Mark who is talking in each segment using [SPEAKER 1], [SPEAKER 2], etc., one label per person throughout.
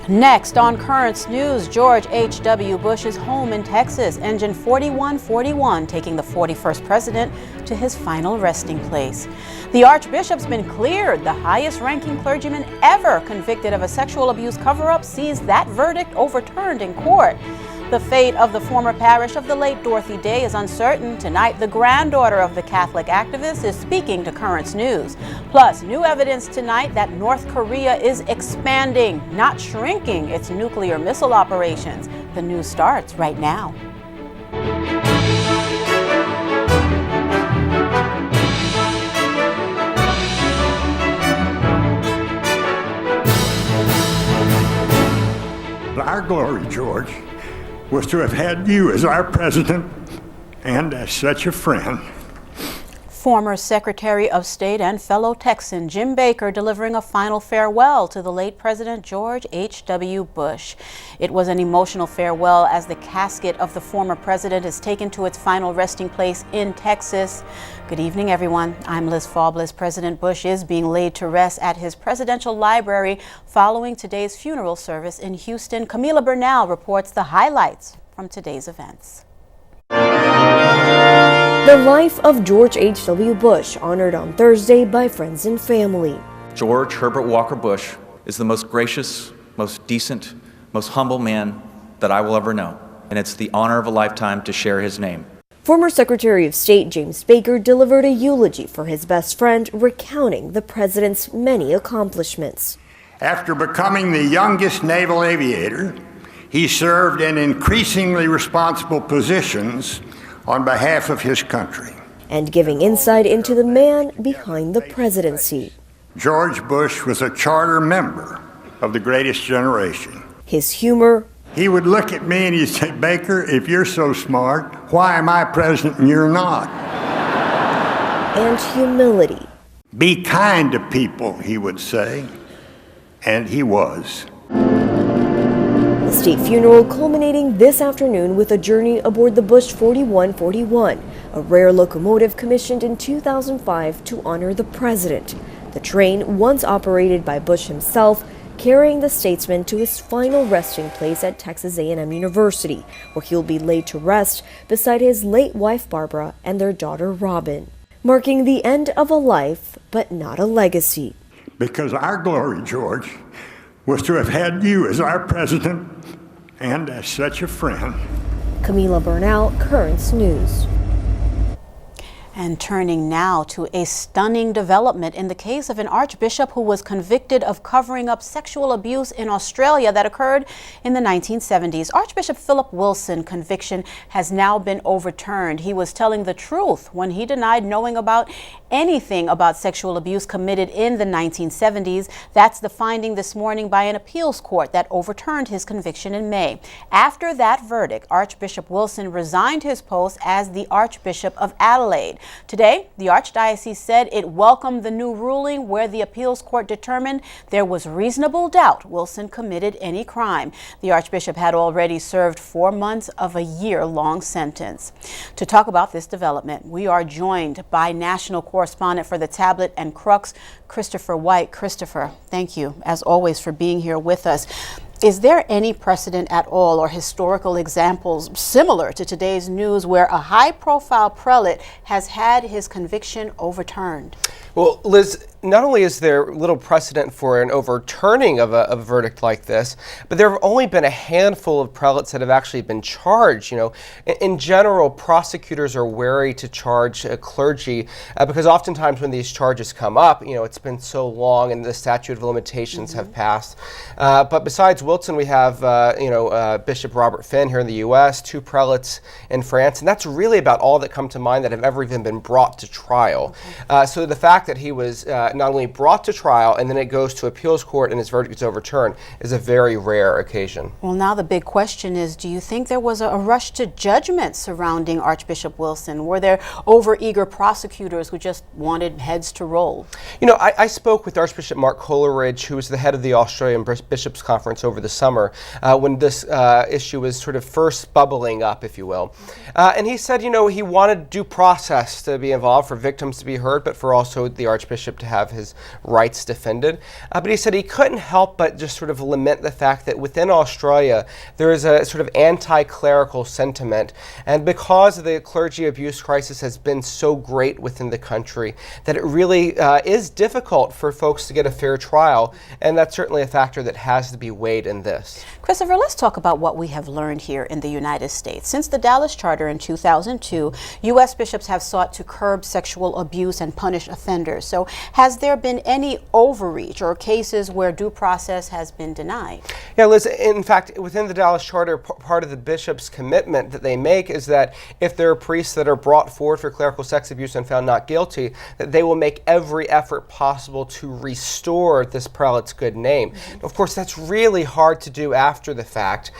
[SPEAKER 1] Next on Currents News, George H.W. Bush's home in Texas, engine 4141 taking the 41st president to his final resting place. The Archbishop's been cleared. The highest-ranking clergyman ever convicted of a sexual abuse cover-up sees that verdict overturned in court. The fate of the former parish of the late Dorothy Day is uncertain. Tonight, the granddaughter of the Catholic activist is speaking to Currents News. Plus, new evidence tonight that North Korea is expanding, not shrinking, its nuclear missile operations. The news starts right now.
[SPEAKER 2] Our glory, George, was to have had you as our president and as such a friend.
[SPEAKER 1] Former Secretary of State and fellow Texan Jim Baker delivering a final farewell to the late President George H.W. Bush. It was an emotional farewell as the casket of the former president is taken to its final resting place in Texas. Good evening, everyone. I'm Liz Faublas. President Bush is being laid to rest at his presidential library following today's funeral service in Houston. Camila Bernal reports the highlights from today's events.
[SPEAKER 3] The life of George H.W. Bush, honored on Thursday by friends and family.
[SPEAKER 4] George Herbert Walker Bush is the most gracious, most decent, most humble man that I will ever know, and it's the honor of a lifetime to share his name.
[SPEAKER 3] Former Secretary of State James Baker delivered a eulogy for his best friend, recounting the president's many accomplishments.
[SPEAKER 2] After becoming the youngest naval aviator, he served in increasingly responsible positions on behalf of his country.
[SPEAKER 3] And giving insight into the man behind the presidency.
[SPEAKER 2] George Bush was a charter member of the greatest generation.
[SPEAKER 3] His humor.
[SPEAKER 2] He would look at me and he'd say, "Baker, if you're so smart, why am I president and you're not?"
[SPEAKER 3] And humility.
[SPEAKER 2] "Be kind to people," he would say. And he was.
[SPEAKER 3] The state funeral culminating this afternoon with a journey aboard the Bush 4141, a rare locomotive commissioned in 2005 to honor the president. The train, once operated by Bush himself, carrying the statesman to his final resting place at Texas A&M University, where he'll be laid to rest beside his late wife Barbara and their daughter Robin, marking the end of a life, but not a legacy.
[SPEAKER 2] Because our glory, George, was to have had you as our president and as such a friend.
[SPEAKER 3] Camila Bernal, Currents News.
[SPEAKER 1] And turning now to a stunning development in the case of an archbishop who was convicted of covering up sexual abuse in Australia that occurred in the 1970s. Archbishop Philip Wilson's conviction has now been overturned. He was telling the truth when he denied knowing about anything about sexual abuse committed in the 1970s. That's the finding this morning by an appeals court that overturned his conviction in May. After that verdict, Archbishop Wilson resigned his post as the Archbishop of Adelaide. Today, the Archdiocese said it welcomed the new ruling where the appeals court determined there was reasonable doubt Wilson committed any crime. The Archbishop had already served 4 months of a year-long sentence. To talk about this development, we are joined by national correspondent for the Tablet and Crux, Christopher White. Christopher, thank you, as always, for being here with us. Is there any precedent at all or historical examples similar to today's news where a high-profile prelate has had his conviction overturned?
[SPEAKER 5] Well, Liz, not only is there little precedent for an overturning of a verdict like this, but there have only been a handful of prelates that have actually been charged. You know, in general, prosecutors are wary to charge clergy because oftentimes when these charges come up, you know, it's been so long and the statute of limitations have passed. But besides Wilson, we have Bishop Robert Finn here in the U.S., 2 prelates in France, and that's really about all that come to mind that have ever even been brought to trial. So the fact that he was not only brought to trial and then it goes to appeals court and his verdict is overturned is a very rare occasion.
[SPEAKER 1] Well, now the big question is, do you think there was a rush to judgment surrounding Archbishop Wilson? Were there overeager prosecutors who just wanted heads to roll?
[SPEAKER 5] You know, I spoke with Archbishop Mark Coleridge, who was the head of the Australian Bishops' Conference over the summer when this issue was sort of first bubbling up, if you will. And he said, you know, he wanted due process to be involved, for victims to be heard, but for also the Archbishop to have have his rights defended. But he said he couldn't help but just sort of lament the fact that within Australia there is a sort of anti-clerical sentiment, and because the clergy abuse crisis has been so great within the country, that it really is difficult for folks to get a fair trial, and that's certainly a factor that has to be weighed in this.
[SPEAKER 1] Christopher, let's talk about what we have learned here in the United States. Since the Dallas Charter in 2002, U.S. bishops have sought to curb sexual abuse and punish offenders. So has there been any overreach or cases where due process has been denied?
[SPEAKER 5] Yeah, Liz, in fact, within the Dallas Charter, part of the bishop's commitment that they make is that if there are priests that are brought forward for clerical sex abuse and found not guilty, that they will make every effort possible to restore this prelate's good name. Of course, that's really hard to do after the fact,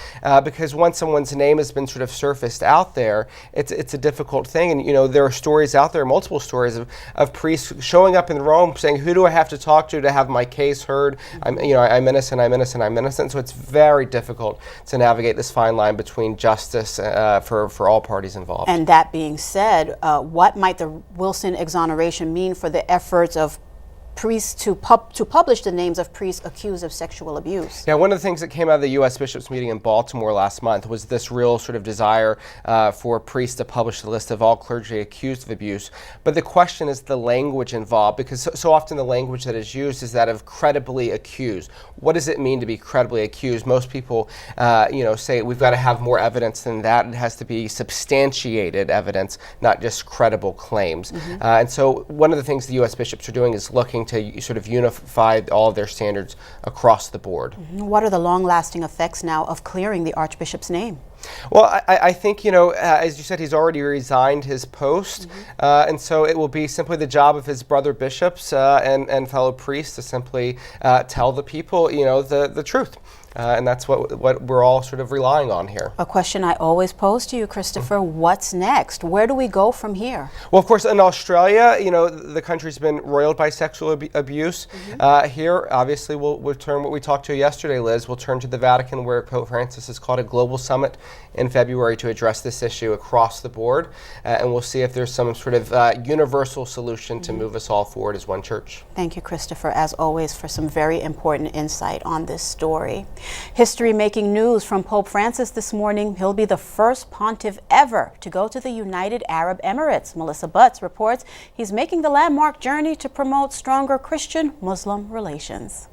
[SPEAKER 5] because once someone's name has been sort of surfaced out there, it's a difficult thing. And you know, there are stories out there, multiple stories of priests showing up in Rome saying, "Who do I have to talk to have my case heard? I'm innocent, I'm innocent, I'm innocent." So it's very difficult to navigate this fine line between justice for all parties involved.
[SPEAKER 1] And that being said, what might the Wilson exoneration mean for the efforts of priests to publish the names of priests accused of sexual abuse?
[SPEAKER 5] Yeah, one of the things that came out of the U.S. Bishops meeting in Baltimore last month was this real sort of desire for priests to publish the list of all clergy accused of abuse. But the question is the language involved, because so often the language that is used is that of credibly accused. What does it mean to be credibly accused? Most people, say we've got to have more evidence than that. It has to be substantiated evidence, not just credible claims. And so one of the things the U.S. bishops are doing is looking to sort of unify all of their standards across the board.
[SPEAKER 1] What are the long-lasting effects now of clearing the Archbishop's name?
[SPEAKER 5] Well, I think, as you said, he's already resigned his post, and so it will be simply the job of his brother bishops and fellow priests to simply tell the people, the truth. And that's what we're all sort of relying on here.
[SPEAKER 1] A question I always pose to you, Christopher, what's next? Where do we go from here?
[SPEAKER 5] Well, of course, in Australia, the country's been roiled by sexual abuse. Here, obviously, we'll turn what we talked to yesterday, Liz. We'll turn to the Vatican, where Pope Francis has called a global summit in February to address this issue across the board. And we'll see if there's some sort of universal solution to move us all forward as one church.
[SPEAKER 1] Thank you, Christopher, as always, for some very important insight on this story. History-making news from Pope Francis this morning. He'll be the first pontiff ever to go to the United Arab Emirates. Melissa Butts reports he's making the landmark journey to promote stronger Christian-Muslim relations.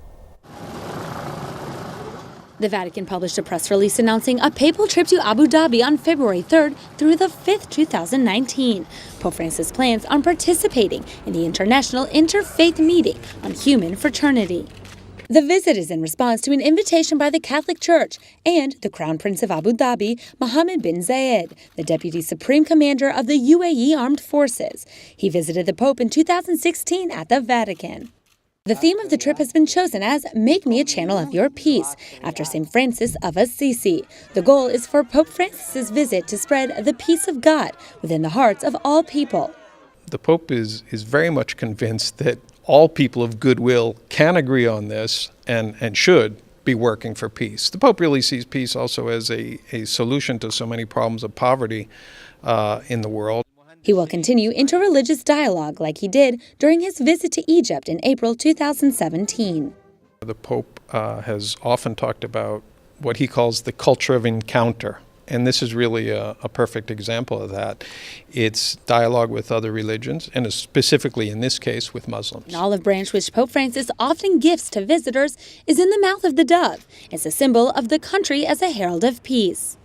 [SPEAKER 6] The Vatican published a press release announcing a papal trip to Abu Dhabi on February 3rd through the 5th, 2019. Pope Francis plans on participating in the International Interfaith Meeting on Human Fraternity. The visit is in response to an invitation by the Catholic Church and the Crown Prince of Abu Dhabi, Mohammed bin Zayed, the Deputy Supreme Commander of the UAE Armed Forces. He visited the Pope in 2016 at the Vatican. The theme of the trip has been chosen as Make Me a Channel of Your Peace, after St. Francis of Assisi. The goal is for Pope Francis's visit to spread the peace of God within the hearts of all people.
[SPEAKER 7] The Pope is very much convinced that all people of goodwill can agree on this and should be working for peace. The Pope really sees peace also as a solution to so many problems of poverty in the world.
[SPEAKER 6] He will continue interreligious dialogue like he did during his visit to Egypt in April 2017.
[SPEAKER 7] The Pope has often talked about what he calls the culture of encounter. And this is really a perfect example of that. It's dialogue with other religions, and specifically in this case with Muslims.
[SPEAKER 6] An olive branch which Pope Francis often gifts to visitors is in the mouth of the dove. It's a symbol of the country as a herald of peace.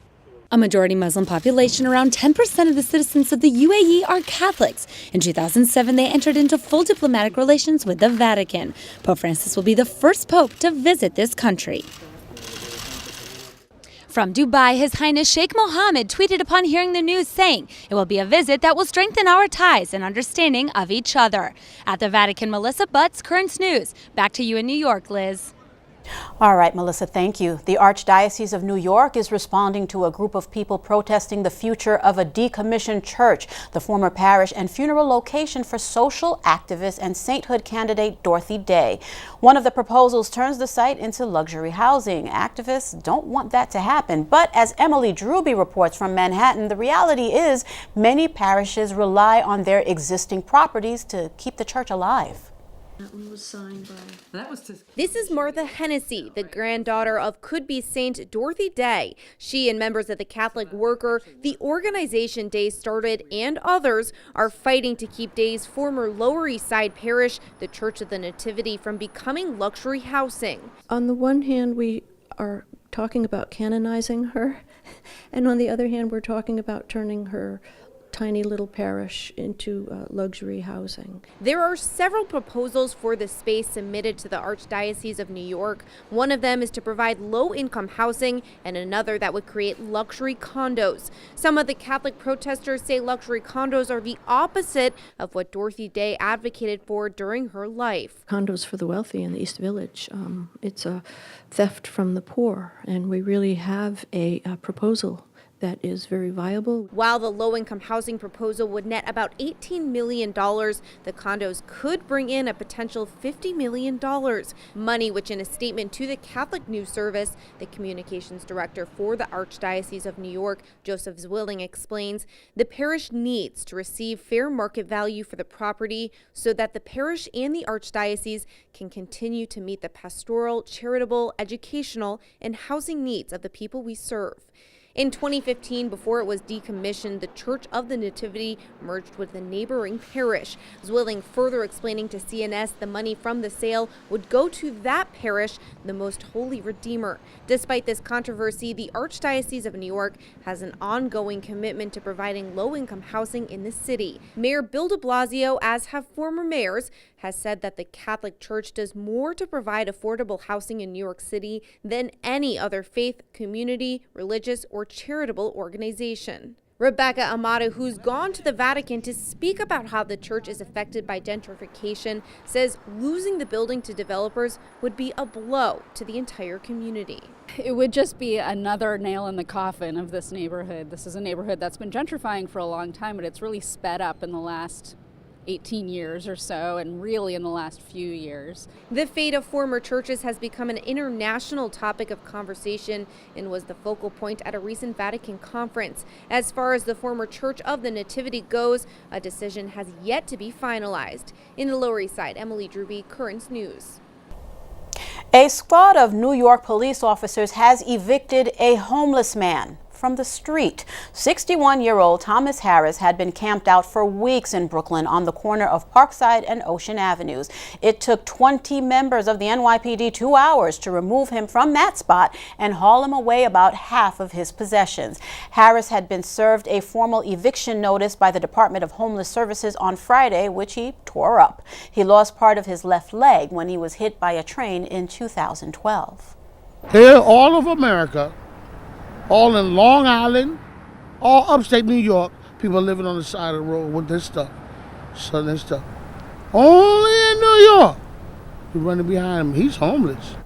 [SPEAKER 6] A majority Muslim population, around 10% of the citizens of the UAE are Catholics. In 2007, they entered into full diplomatic relations with the Vatican. Pope Francis will be the first pope to visit this country. From Dubai, His Highness Sheikh Mohammed tweeted upon hearing the news saying it will be a visit that will strengthen our ties and understanding of each other. At the Vatican, Melissa Butts, Currents News. Back to you in New York, Liz.
[SPEAKER 1] All right, Melissa, thank you. The Archdiocese of New York is responding to a group of people protesting the future of a decommissioned church, the former parish and funeral location for social activist and sainthood candidate Dorothy Day. One of the proposals turns the site into luxury housing. Activists don't want that to happen. But as Emily Drewby reports from Manhattan, the reality is many parishes rely on their existing properties to keep the church alive.
[SPEAKER 8] That one was signed by...
[SPEAKER 9] This is Martha Hennessy, the granddaughter of could-be Saint Dorothy Day. She and members of the Catholic Worker, the organization Day started, and others are fighting to keep Day's former Lower East Side parish, the Church of the Nativity, from becoming luxury housing.
[SPEAKER 8] On the one hand, we are talking about canonizing her, and on the other hand, we're talking about turning her tiny little parish into luxury housing.
[SPEAKER 9] There are several proposals for the space submitted to the Archdiocese of New York. One of them is to provide low-income housing, and another that would create luxury condos. Some of the Catholic protesters say luxury condos are the opposite of what Dorothy Day advocated for during her life.
[SPEAKER 8] Condos for the wealthy in the East Village, it's a theft from the poor, and we really have a proposal that is very viable.
[SPEAKER 9] While the low-income housing proposal would net about $18 million, the condos could bring in a potential $50 million. Money which, in a statement to the Catholic News Service, the communications director for the Archdiocese of New York, Joseph Zwilling, explains the parish needs to receive fair market value for the property so that the parish and the Archdiocese can continue to meet the pastoral, charitable, educational, and housing needs of the people we serve. In 2015, before it was decommissioned, the Church of the Nativity merged with the neighboring parish. Zwilling further explaining to CNS the money from the sale would go to that parish, the Most Holy Redeemer. Despite this controversy, the Archdiocese of New York has an ongoing commitment to providing low-income housing in the city. Mayor Bill de Blasio, as have former mayors, has said that the Catholic Church does more to provide affordable housing in New York City than any other faith, community, religious, or charitable organization. Rebecca Amato, who's gone to the Vatican to speak about how the church is affected by gentrification, says losing the building to developers would be a blow to the entire community.
[SPEAKER 10] It would just be another nail in the coffin of this neighborhood. This is a neighborhood that's been gentrifying for a long time, but it's really sped up in the last 18 years or so, and really in the last few years.
[SPEAKER 9] The fate of former churches has become an international topic of conversation and was the focal point at a recent Vatican conference. As far as the former Church of the Nativity goes, a decision has yet to be finalized. In the Lower East Side, Emily Druby, Currents News.
[SPEAKER 1] A squad of New York police officers has evicted a homeless man from the street. 61-year-old Thomas Harris had been camped out for weeks in Brooklyn on the corner of Parkside and Ocean Avenues. It took 20 members of the NYPD 2 hours to remove him from that spot and haul him away about half of his possessions. Harris had been served a formal eviction notice by the Department of Homeless Services on Friday, which he tore up. He lost part of his left leg when he was hit by a train in 2012.
[SPEAKER 11] Here, all of America, all in Long Island, all upstate New York, people living on the side of the road with this stuff, selling this stuff. Only in New York, you're running behind him. He's homeless.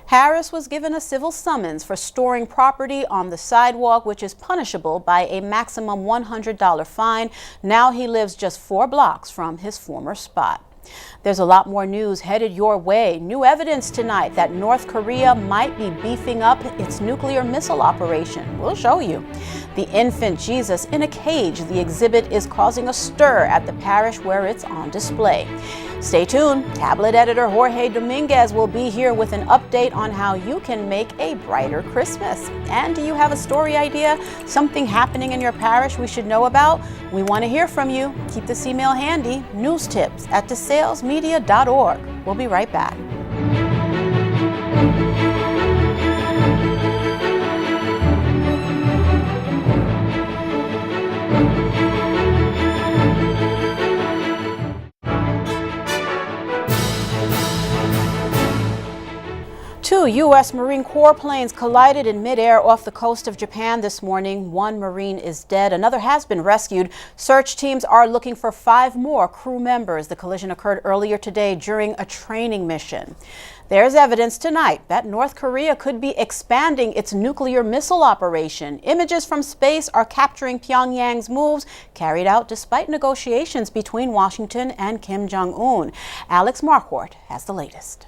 [SPEAKER 1] Harris was given a civil summons for storing property on the sidewalk, which is punishable by a maximum $100 fine. Now he lives just 4 blocks from his former spot. There's a lot more news headed your way. New evidence tonight that North Korea might be beefing up its nuclear missile operation. We'll show you. The infant Jesus in a cage. The exhibit is causing a stir at the parish where it's on display. Stay tuned. Tablet editor Jorge Dominguez will be here with an update on how you can make a brighter Christmas. And do you have a story idea? Something happening in your parish we should know about? We want to hear from you. Keep this email handy. newstips@desalesmedia.org. We'll be right back. Two U.S. Marine Corps planes collided in midair off the coast of Japan this morning. 1 Marine is dead. Another has been rescued. Search teams are looking for 5 more crew members. The collision occurred earlier today during a training mission. There's evidence tonight that North Korea could be expanding its nuclear missile operation. Images from space are capturing Pyongyang's moves, carried out despite negotiations between Washington and Kim Jong-un. Alex Marquardt has the latest.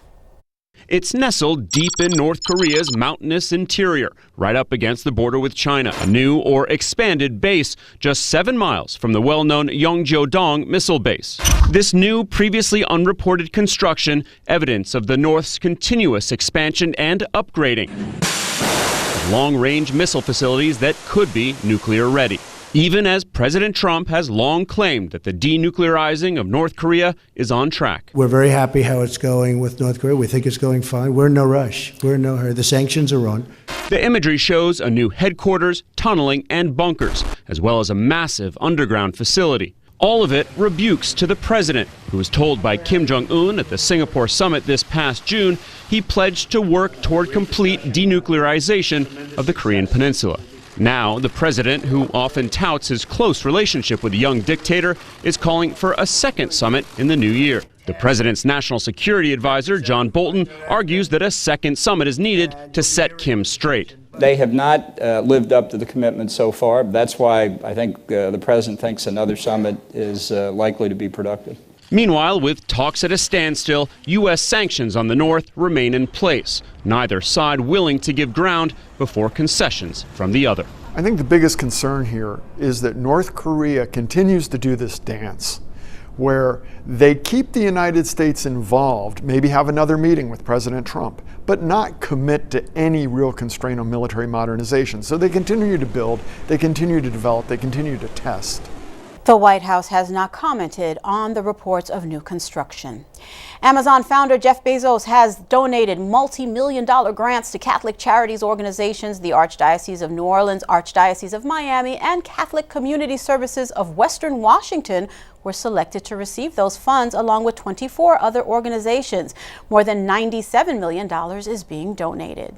[SPEAKER 12] It's nestled deep in North Korea's mountainous interior, right up against the border with China. A new or expanded base just 7 miles from the well-known Yongjodong missile base. This new, previously unreported construction, evidence of the North's continuous expansion and upgrading. Long-range missile facilities that could be nuclear ready. Even as President Trump has long claimed that the denuclearizing of North Korea is on track.
[SPEAKER 13] We're very happy how it's going with North Korea. We think it's going fine. We're in no rush. We're in no hurry. The sanctions are on.
[SPEAKER 12] The imagery shows a new headquarters, tunneling, and bunkers, as well as a massive underground facility. All of it rebukes to the president, who was told by Kim Jong-un at the Singapore summit this past June he pledged to work toward complete denuclearization of the Korean peninsula. Now, the president, who often touts his close relationship with the young dictator, is calling for a second summit in the new year. The president's national security advisor, John Bolton, argues that a second summit is needed to set Kim straight.
[SPEAKER 14] They have not lived up to the commitment so far. That's why I think the president thinks another summit is likely to be productive.
[SPEAKER 12] Meanwhile, with talks at a standstill, U.S. sanctions on the North remain in place, neither side willing to give ground before concessions from the other.
[SPEAKER 15] I think the biggest concern here is that North Korea continues to do this dance where they keep the United States involved, maybe have another meeting with President Trump, but not commit to any real constraint on military modernization. So they continue to build, they continue to develop, they continue to test.
[SPEAKER 1] The White House has not commented on the reports of new construction. Amazon founder Jeff Bezos has donated multi-million-dollar grants to Catholic charities organizations. The Archdiocese of New Orleans, Archdiocese of Miami, and Catholic Community Services of Western Washington were selected to receive those funds, along with 24 other organizations. More than $97 million is being donated.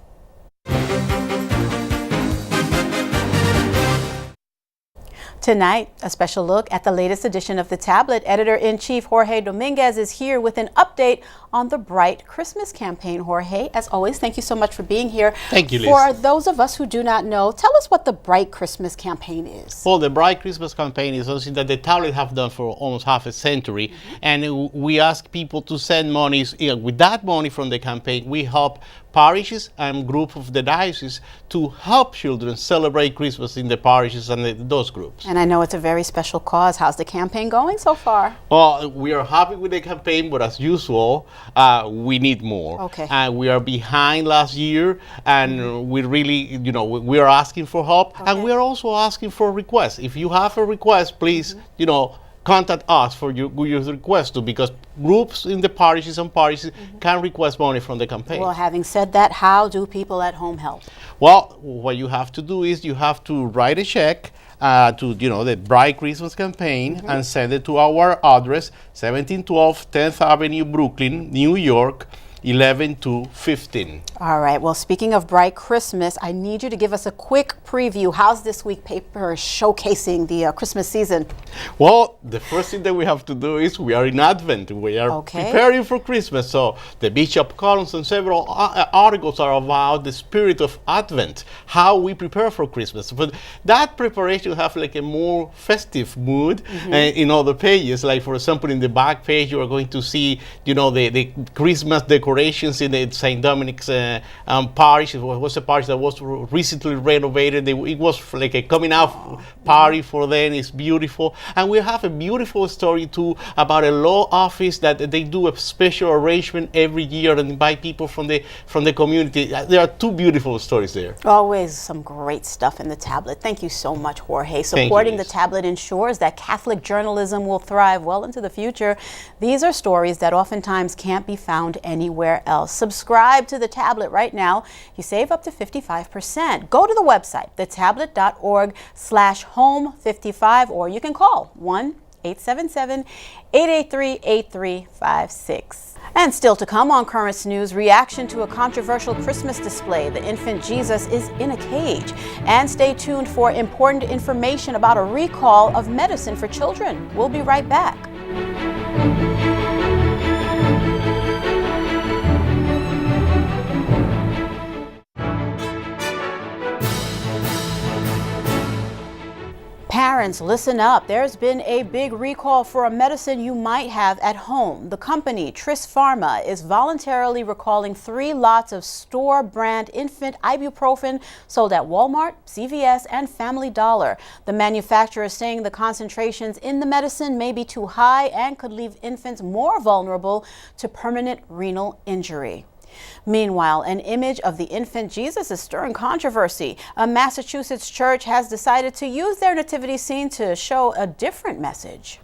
[SPEAKER 1] Tonight, a special look at the latest edition of The Tablet. Editor-in-Chief Jorge Dominguez is here with an update on the Bright Christmas campaign. Jorge, as always, thank you so much for being here.
[SPEAKER 16] Thank you, Liz.
[SPEAKER 1] For those of us who do not know, tell us what the Bright Christmas campaign is.
[SPEAKER 16] Well, the Bright Christmas campaign is something that the Tablet have done for almost half a century. And we ask people to send monies. With that money from the campaign, we help parishes and groups of the diocese to help children celebrate Christmas in the parishes and those groups.
[SPEAKER 1] And I know it's a very special cause. How's the campaign going so far?
[SPEAKER 16] Well, we are happy with the campaign, but as usual, we need more.
[SPEAKER 1] Okay.
[SPEAKER 16] We are behind last year, and we really, we are asking for help, and we are also asking for requests. If you have a request, please, contact us for your request too, because groups in the parishes and parishes can request money from the campaign.
[SPEAKER 1] Well, having said that, how do people at home help?
[SPEAKER 16] Well, what you have to do is you have to write a check to the Bright Christmas campaign and send it to our address, 1712 10th Avenue, Brooklyn, New York, 11215.
[SPEAKER 1] All right. Well, speaking of Bright Christmas, I need you to give us a quick preview. How's this week paper showcasing the Christmas season?
[SPEAKER 16] Well, the first thing that we have to do is we are in Advent. We are preparing for Christmas. So the Bishop columns and several articles are about the spirit of Advent, how we prepare for Christmas. But that preparation have like a more festive mood in other pages. Like, for example, in the back page, you are going to see, the Christmas decorations in the St. Dominic's parish. It was a parish that was recently renovated. It was like a coming out party for them. It's beautiful. And we have a beautiful story too about a law office that they do a special arrangement every year and invite people from the community. There are two beautiful stories there.
[SPEAKER 1] Always some great stuff in the Tablet. Thank you so much, Jorge. Supporting the Tablet ensures that Catholic journalism will thrive well into the future. These are stories that oftentimes can't be found anywhere else. Subscribe to the Tablet right now. You save up to 55%. Go to the website, thetablet.org/home55, or you can call 1-877-883-8356. And still to come on Currents News, reaction to a controversial Christmas display. The infant Jesus is in a cage. And stay tuned for important information about a recall of medicine for children. We'll be right back. Parents, listen up. There's been a big recall for a medicine you might have at home. The company, Tris Pharma, is voluntarily recalling 3 lots of store-brand infant ibuprofen sold at Walmart, CVS, and Family Dollar. The manufacturer is saying the concentrations in the medicine may be too high and could leave infants more vulnerable to permanent renal injury. Meanwhile, an image of the infant Jesus is stirring controversy. A Massachusetts church has decided to use their nativity scene to show a different message.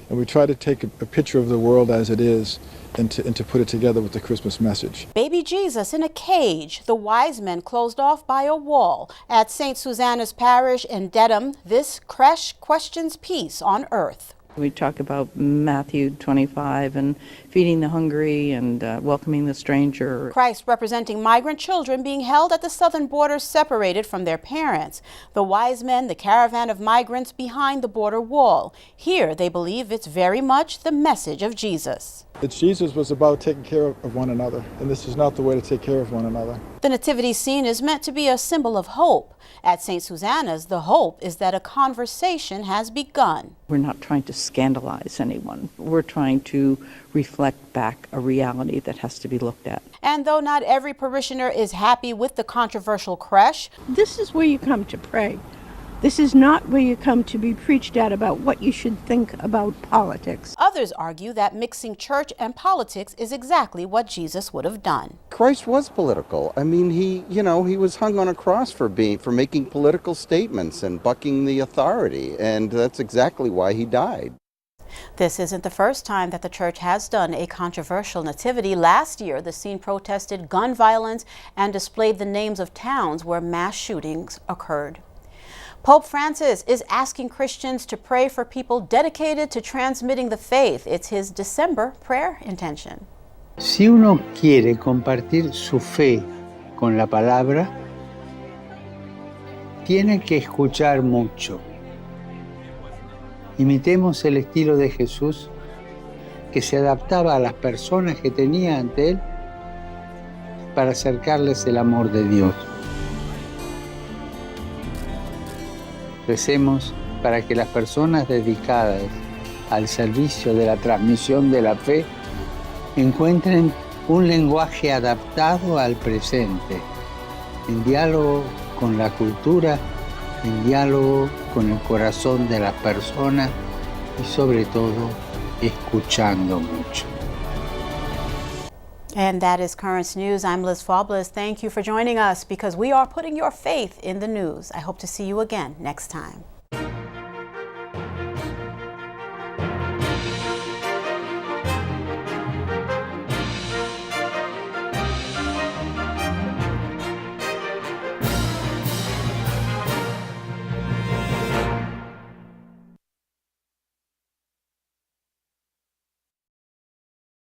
[SPEAKER 17] And we try to take a picture of the world as it is and to put it together with the Christmas message.
[SPEAKER 1] Baby Jesus in a cage, the wise men closed off by a wall. At St. Susanna's Parish in Dedham, this creche questions peace on earth.
[SPEAKER 18] We talk about Matthew 25 and feeding the hungry and welcoming the stranger.
[SPEAKER 1] Christ representing migrant children being held at the southern border separated from their parents. The wise men, the caravan of migrants behind the border wall. Here they believe it's very much the message of Jesus.
[SPEAKER 17] Jesus was about taking care of one another, and this is not the way to take care of one another.
[SPEAKER 1] The nativity scene is meant to be a symbol of hope. At St. Susanna's, the hope is that a conversation has begun.
[SPEAKER 18] We're not trying to scandalize anyone. We're trying to reflect back a reality that has to be looked at.
[SPEAKER 1] And though not every parishioner is happy with the controversial creche,
[SPEAKER 19] this is where you come to pray. This is not where you come to be preached at about what you should think about politics.
[SPEAKER 1] Others argue that mixing church and politics is exactly what Jesus would have done.
[SPEAKER 20] Christ was political. I mean, he was hung on a cross for making political statements and bucking the authority, and that's exactly why he died.
[SPEAKER 1] This isn't the first time that the church has done a controversial nativity. Last year, the scene protested gun violence and displayed the names of towns where mass shootings occurred. Pope Francis is asking Christians to pray for people dedicated to transmitting the faith. It's his December prayer intention.
[SPEAKER 21] Si uno quiere compartir su fe con la palabra, tiene que escuchar mucho. Imitemos el estilo de Jesús, que se adaptaba a las personas que tenía ante él para acercarles el amor de Dios. Recemos para que las personas dedicadas al servicio de la transmisión de la fe encuentren un lenguaje adaptado al presente, en diálogo con la cultura, en diálogo con el corazón de las personas y sobre todo escuchando mucho.
[SPEAKER 1] And that is Currents News. I'm Liz Faublas. Thank you for joining us because we are putting your faith in the news. I hope to see you again next time.